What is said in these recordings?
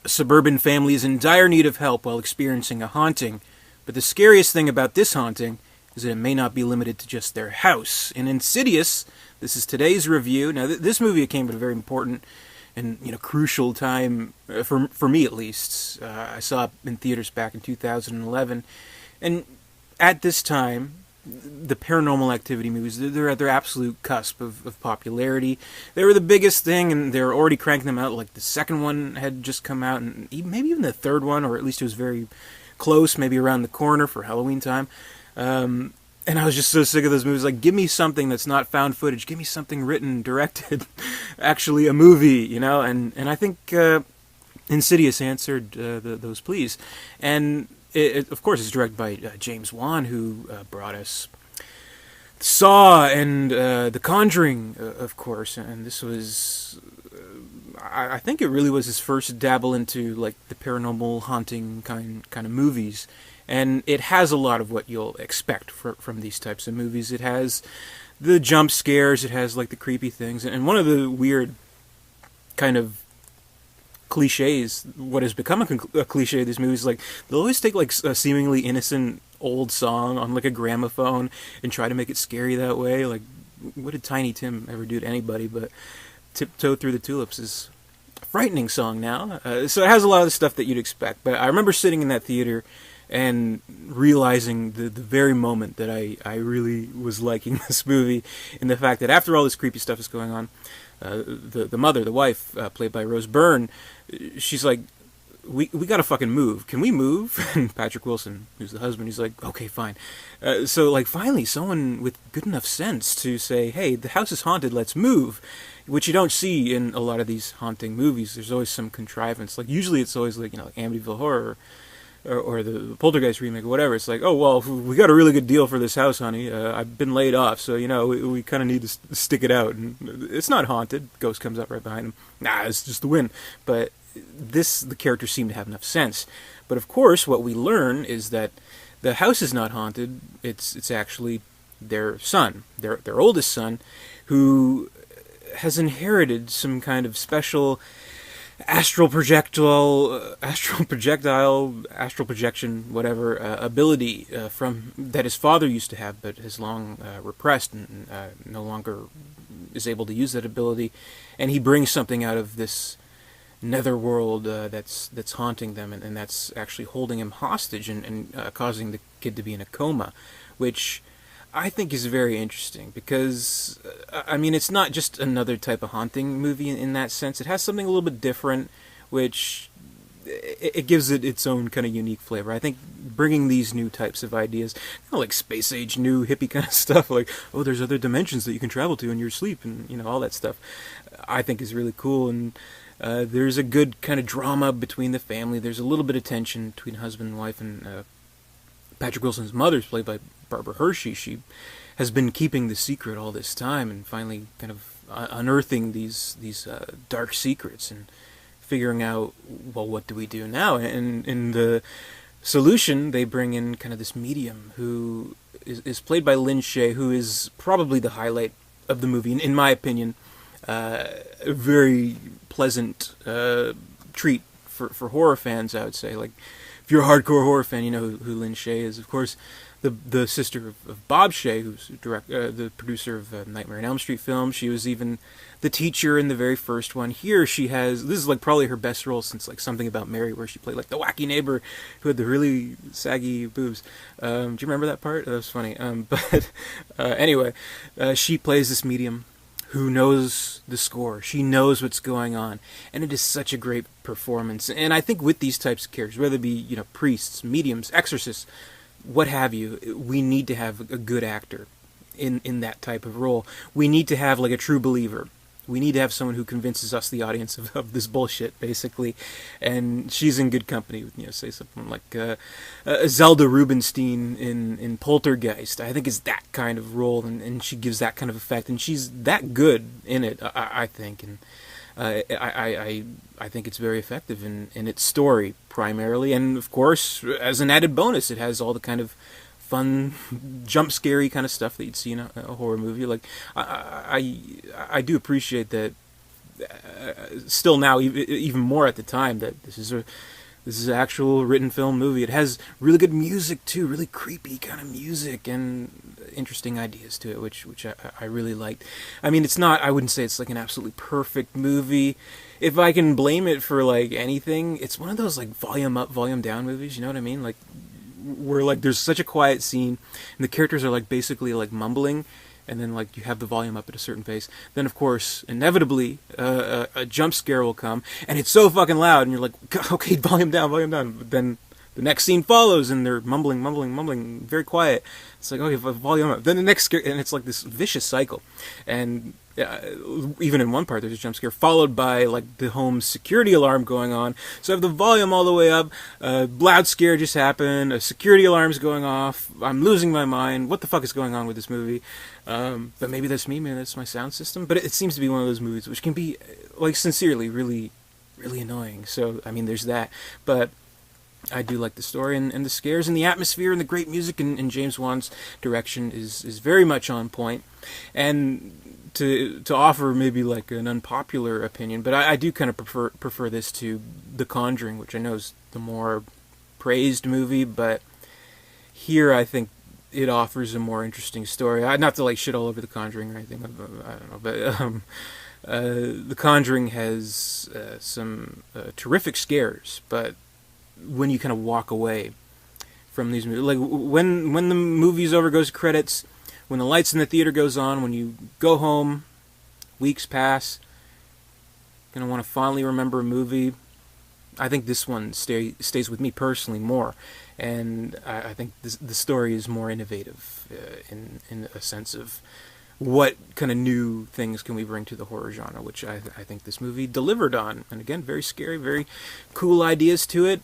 A suburban family is in dire need of help while experiencing a haunting. But the scariest thing about this haunting is that it may not be limited to just their house. In Insidious, this is today's review. Now, this movie came at a very important and crucial time for me at least. I saw it in theaters back in 2011, and at this time, the paranormal activity movies, they're at their absolute cusp of popularity. They were the biggest thing, and they were already cranking them out. Like the second one had just come out, and maybe even the third one, or at least it was very close, maybe around the corner for Halloween time. And I was just so sick of those movies. Like, give me something that's not found footage. Give me something written, directed, actually a movie, And I think Insidious answered those pleas. And it, of course, is directed by James Wan, who brought us Saw and The Conjuring, of course. And this was, I think it really was his first dabble into like the paranormal haunting kind of movies. And it has a lot of what you'll expect from these types of movies. It has the jump scares, it has like the creepy things, and one of the weird kind of cliches, what has become a cliche of these movies, like they'll always take like a seemingly innocent old song on like a gramophone and try to make it scary that way. Like, what did Tiny Tim ever do to anybody? But Tiptoe Through the Tulips is a frightening song now. So it has a lot of the stuff that you'd expect. But I remember sitting in that theater and realizing the very moment that I really was liking this movie, and the fact that after all this creepy stuff is going on, the mother, the wife, played by Rose Byrne, she's like, we gotta fucking move. Can we move? And Patrick Wilson, who's the husband, he's like, okay, fine. So like finally someone with good enough sense to say, hey, the house is haunted, let's move. Which you don't see in a lot of these haunting movies. There's always some contrivance. Like usually it's always like, like Amityville Horror, or the Poltergeist remake or whatever. It's like, oh, well, we got a really good deal for this house, honey. I've been laid off, so, we kind of need to stick it out. And it's not haunted. Ghost comes up right behind him. Nah, it's just the wind. But the characters seem to have enough sense. But, of course, what we learn is that the house is not haunted. It's actually their son, their oldest son, who has inherited some kind of special astral projection, whatever, ability from that his father used to have, but has long repressed and no longer is able to use that ability. And he brings something out of this netherworld that's haunting them, and that's actually holding him hostage and causing the kid to be in a coma, which I think is very interesting because, it's not just another type of haunting movie in that sense. It has something a little bit different, which it gives it its own kind of unique flavor. I think bringing these new types of ideas, kind of like space age, new hippie kind of stuff, like, oh, there's other dimensions that you can travel to in your sleep, and all that stuff, I think is really cool. And there's a good kind of drama between the family. There's a little bit of tension between husband and wife, and Patrick Wilson's mother is played by Barbara Hershey. She has been keeping the secret all this time, and finally kind of unearthing these dark secrets and figuring out, well, what do we do now? And in the solution, they bring in kind of this medium who is played by Lin Shaye, who is probably the highlight of the movie, in my opinion. A very pleasant treat for horror fans, I would say. Like, if you're a hardcore horror fan, you know who Lin Shaye is. Of course, the sister of Bob Shaye, who's the producer of Nightmare on Elm Street films. She was even the teacher in the very first one. Here she has, this is like probably her best role since like Something About Mary, where she played like the wacky neighbor who had the really saggy boobs. Do you remember that part? That was funny. Anyway, she plays this medium who knows the score. She knows what's going on. And it is such a great performance. And I think with these types of characters, whether it be, priests, mediums, exorcists, what have you, we need to have a good actor in that type of role. We need to have like a true believer. We need to have someone who convinces us, the audience, of this bullshit, basically. And she's in good company. Say something like Zelda Rubinstein in Poltergeist. I think it's that kind of role, and she gives that kind of effect. And she's that good in it, I think. And I think it's very effective in its story, primarily. And, of course, as an added bonus, it has all the kind of fun, jump scary kind of stuff that you'd see in a horror movie. Like, I do appreciate that still now, even more at the time, that this is an actual written film movie. It has really good music too, really creepy kind of music, and interesting ideas to it, which I really liked. I mean, it's not, I wouldn't say it's like an absolutely perfect movie. If I can blame it for like anything, it's one of those like volume up, volume down movies. You know what I mean? Like where like there's such a quiet scene, and the characters are like basically like mumbling, and then like you have the volume up at a certain pace. Then of course, inevitably, a jump scare will come, and it's so fucking loud, and you're like, okay, volume down, volume down. But then the next scene follows, and they're mumbling, very quiet. It's like, okay, volume up. Then the next scare, and it's like this vicious cycle. And even in one part, there's a jump scare followed by like the home's security alarm going on. So I have the volume all the way up. Loud scare just happened. A security alarm's going off. I'm losing my mind. What the fuck is going on with this movie? But maybe that's me. Maybe that's my sound system. But it seems to be one of those movies which can be, like, sincerely, really, really annoying. So I mean, there's that. But I do like the story and the scares and the atmosphere and the great music, and James Wan's direction is very much on point. And to offer maybe like an unpopular opinion, but I do kind of prefer this to The Conjuring, which I know is the more praised movie, but here I think it offers a more interesting story. Not to like shit all over The Conjuring or anything, I don't know, but The Conjuring has some terrific scares, but when you kind of walk away from these movies, like when the movie's over, goes to credits, when the lights in the theater goes on, when you go home, weeks pass, gonna want to fondly remember a movie. I think this one stays with me personally more, and I think the story is more innovative in a sense of what kind of new things can we bring to the horror genre, which I think this movie delivered on. And again, very scary, very cool ideas to it.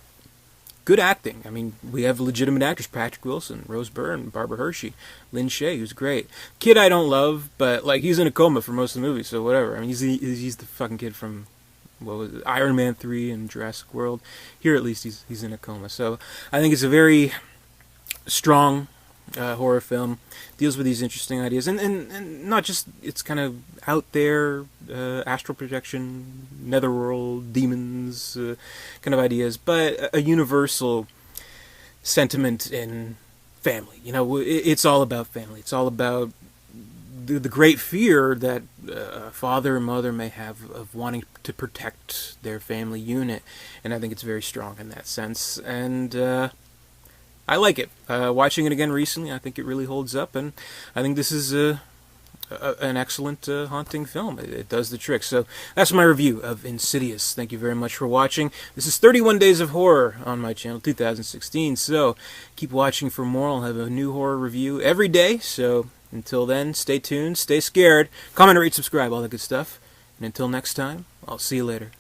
Good acting. I mean, we have legitimate actors: Patrick Wilson, Rose Byrne, Barbara Hershey, Lin Shaye, who's great. Kid I don't love, but like he's in a coma for most of the movie, so whatever. I mean, he's the fucking kid from, what was it, Iron Man 3 and Jurassic World. Here at least he's in a coma. So I think it's a very strong horror film. Deals with these interesting ideas, and not just, it's kind of out there, astral projection, netherworld, demons, kind of ideas, but a universal sentiment in family. You know, it's all about family. It's all about the great fear that a father and mother may have of wanting to protect their family unit, and I think it's very strong in that sense. And I like it. Watching it again recently, I think it really holds up, and I think this is an excellent haunting film. It does the trick. So that's my review of Insidious. Thank you very much for watching. This is 31 Days of Horror on my channel, 2016. So keep watching for more. I'll have a new horror review every day. So until then, stay tuned, stay scared, comment, rate, subscribe, all that good stuff. And until next time, I'll see you later.